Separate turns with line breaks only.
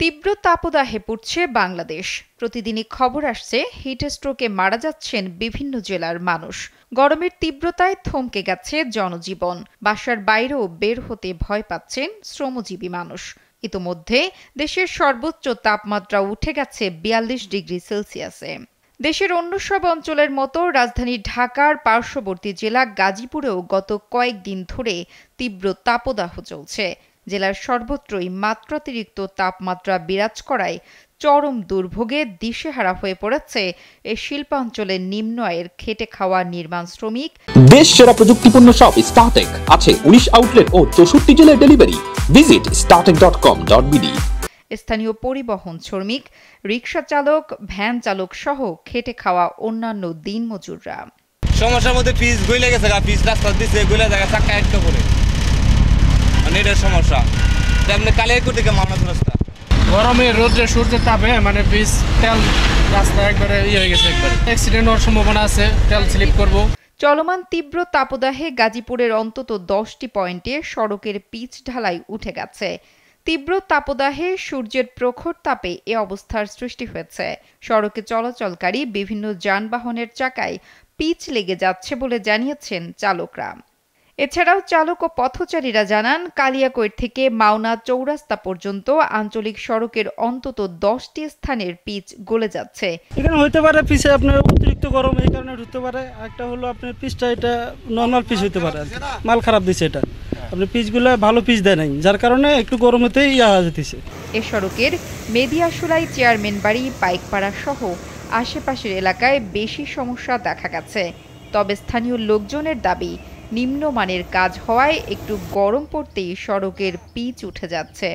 তীব্র তাপদাহে পড়ছে বাংলাদেশ। প্রতিদিনই খবর আসছে হিট স্ট্রোকে মারা যাচ্ছেন বিভিন্ন জেলার মানুষ। গরমের তীব্রতায় থমকে গেছে জনজীবন। বাসার বাইরেও বের হতে ভয় পাচ্ছেন শ্রমজীবী মানুষ। ইতোমধ্যে দেশের সর্বোচ্চ তাপমাত্রা উঠে গেছে ৪২ ডিগ্রি সেলসিয়াসে। দেশের অন্য সব অঞ্চলের মতো রাজধানী ঢাকার পার্শ্ববর্তী জেলা গাজীপুরেও গত কয়েকদিন ধরে তীব্র তাপদাহ চলছে। জেলার সর্বত্রই মাত্রাতিরিক্ত তাপমাত্রা বিরাজ করায় চরম দুর্ভোগে দিশেহারা হয়ে পড়েছে এই শিল্পাঞ্চলের নিম্ন আয়ের খেটে খাওয়া নির্মাণ শ্রমিক।
দেশ সেরা প্রযুক্তিপূর্ণ শপ স্টারটেক আছে 19 আউটলেট ও 64 জেলায় ডেলিভারি। Visit startek.com.bd।
স্থানীয় পরিবহন শ্রমিক, রিকশা চালক, ভ্যান চালক সহ খেটে খাওয়া অন্যান্য দিনমজুররা।
সমস্যার মধ্যে পিচ গইলে গেছে, পিচ রাস্তা দিচ্ছে গইলে জায়গা চাকা একটা করে এটার সমস্যা। তেমনি কালিয়াকৈর থেকে মামলাপুর রাস্তা
গরমে রোদ্রে সূর্যের তাপে পিচ তেল রাস্তা একবারে হয়ে গেছে, একবারে অ্যাক্সিডেন্ট হওয়ার সম্ভাবনা আছে, তেল স্লিপ করব।
চলমান তীব্র তাপদাহে গাজীপুরের অন্তত 10টি পয়েন্টে সড়কের পিচ ঢালাই উঠে গেছে। তীব্র তাপদাহে সূর্যের প্রখর তাপে এ অবস্থার সৃষ্টি হয়েছে। সড়কে চলাচলকারী বিভিন্ন যানবাহনের চাকায় পিচ লেগে যাচ্ছে বলে জানিয়েছেন চালকরা। এছাড়াও চালক ও পথচারীরা জানান, কালিয়াকৈর থেকে মাওনা চৌরাস্তা পর্যন্ত আঞ্চলিক সড়কের অন্তত 10টি স্থানের পিচ গলে যাচ্ছে।
এখানে হইতে পারে পিচে আপনার অতিরিক্ত গরম এই কারণে ঢুকতে পারে। একটা হলো আপনার পিচটা এটা নর্মাল পিচ হইতে পারে, মাল খারাপ দিছে এটা। আপনি পিচগুলো ভালো পিচ দেয় নাই, যার কারণে একটু গরমেতেই যেতেছে।
এ সড়কের মেদিয়াশুলাই, চেয়ারম্যান বাড়ি, পাইকপাড়া সহ আশেপাশের এলাকায় বেশি সমস্যা দেখা গেছে। তবে স্থানীয় লোকজনের দাবি, নিম্নমানের কাজ হওয়ায় একটু গরম পড়তেই সড়কের পিচ উঠে যাচ্ছে।